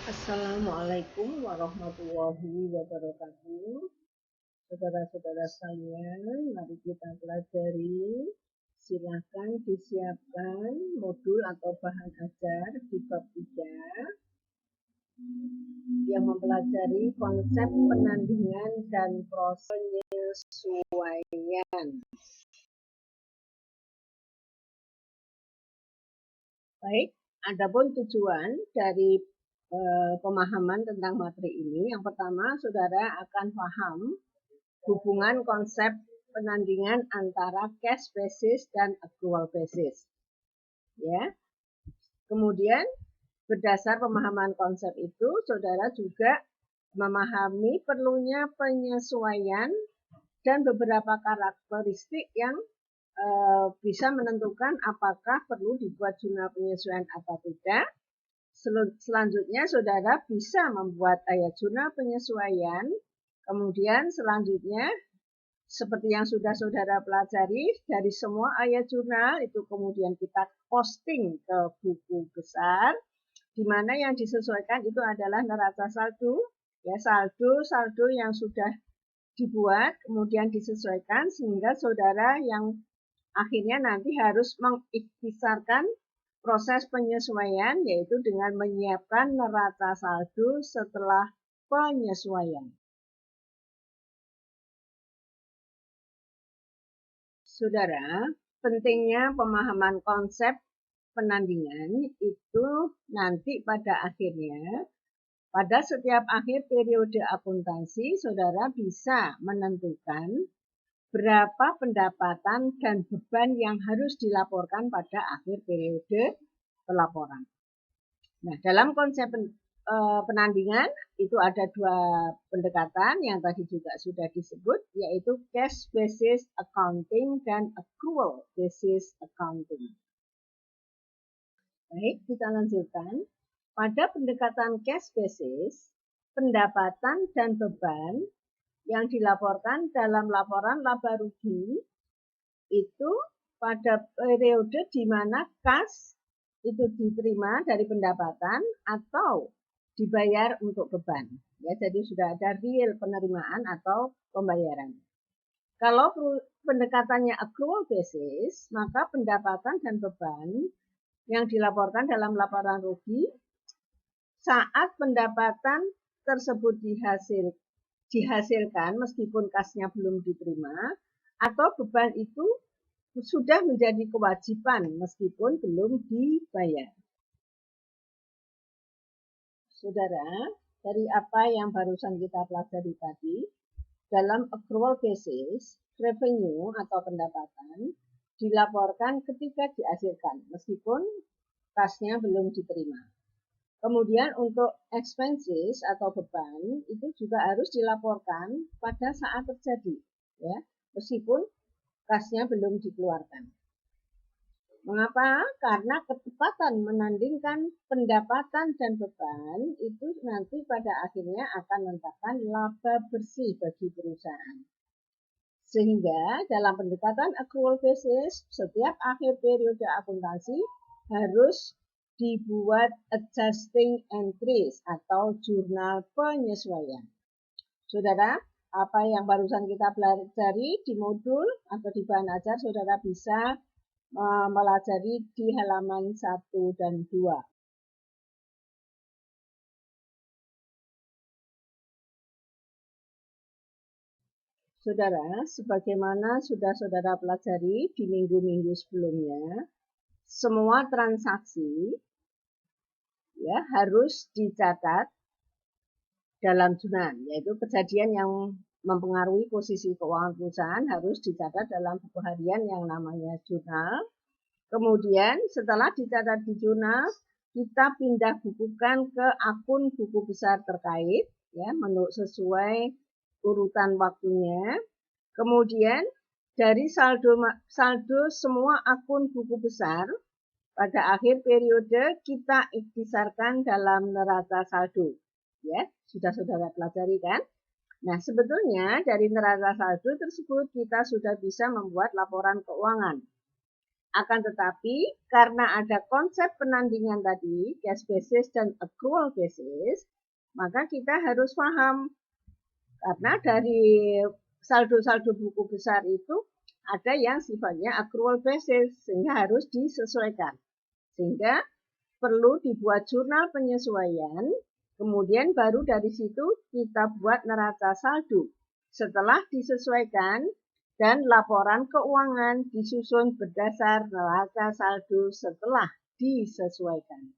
Assalamualaikum warahmatullahi wabarakatuh. Saudara-saudara sekalian, mari kita pelajari. Silakan disiapkan modul atau bahan ajar di bab 3 yang mempelajari konsep penandingan dan proses penyesuaian. Baik, adapun tujuan dari pemahaman tentang materi ini, yang pertama saudara akan paham hubungan konsep penandingan antara cash basis dan accrual basis. Ya. Kemudian berdasar pemahaman konsep itu, saudara juga memahami perlunya penyesuaian dan beberapa karakteristik yang bisa menentukan apakah perlu dibuat jurnal penyesuaian atau tidak. Selanjutnya saudara bisa membuat jurnal penyesuaian. Kemudian selanjutnya seperti yang sudah saudara pelajari, dari semua ayat jurnal itu kemudian kita posting ke buku besar, di mana yang disesuaikan itu adalah neraca saldo, ya saldo yang sudah dibuat kemudian disesuaikan sehingga saudara yang akhirnya nanti harus mengikhtisarkan proses penyesuaian, yaitu dengan menyiapkan neraca saldo setelah penyesuaian. Saudara, pentingnya pemahaman konsep penandingan itu nanti pada akhirnya, pada setiap akhir periode akuntansi, saudara bisa menentukan berapa pendapatan dan beban yang harus dilaporkan pada akhir periode pelaporan. Nah, dalam konsep penandingan itu ada dua pendekatan yang tadi juga sudah disebut, yaitu cash basis accounting dan accrual basis accounting. Baik, kita lanjutkan. Pada pendekatan cash basis, pendapatan dan beban yang dilaporkan dalam laporan laba rugi itu pada periode di mana kas itu diterima dari pendapatan atau dibayar untuk beban. Ya, jadi sudah ada real penerimaan atau pembayaran. Kalau pendekatannya accrual basis, maka pendapatan dan beban yang dilaporkan dalam laporan rugi saat pendapatan tersebut dihasilkan meskipun kasnya belum diterima, atau beban itu sudah menjadi kewajiban meskipun belum dibayar. Saudara, dari apa yang barusan kita pelajari tadi, dalam accrual basis, revenue atau pendapatan dilaporkan ketika dihasilkan meskipun kasnya belum diterima. Kemudian untuk expenses atau beban itu juga harus dilaporkan pada saat terjadi, ya, meskipun kasnya belum dikeluarkan. Mengapa? Karena ketepatan menandingkan pendapatan dan beban itu nanti pada akhirnya akan menentukan laba bersih bagi perusahaan. Sehingga dalam pendekatan accrual basis, setiap akhir periode akuntansi harus dibuat adjusting entries atau jurnal penyesuaian. Saudara, apa yang barusan kita pelajari di modul atau di bahan ajar, saudara bisa mempelajari di halaman 1 dan 2. Saudara, sebagaimana sudah saudara pelajari di minggu-minggu sebelumnya, semua transaksi ya harus dicatat dalam jurnal, yaitu kejadian yang mempengaruhi posisi keuangan perusahaan harus dicatat dalam buku harian yang namanya jurnal. Kemudian setelah dicatat di jurnal, kita pindah bukukan ke akun buku besar terkait, ya, menurut sesuai urutan waktunya. Kemudian dari saldo semua akun buku besar pada akhir periode kita ikhtisarkan dalam neraca saldo. Ya, sudah saudara pelajari kan? Nah, sebetulnya dari neraca saldo tersebut kita sudah bisa membuat laporan keuangan. Akan tetapi, karena ada konsep penandingan tadi, cash basis dan accrual basis, maka kita harus paham. Karena dari saldo-saldo buku besar itu ada yang sifatnya accrual basis, sehingga harus disesuaikan. Sehingga perlu dibuat jurnal penyesuaian, kemudian baru dari situ kita buat neraca saldo. Setelah disesuaikan dan laporan keuangan disusun berdasar neraca saldo setelah disesuaikan.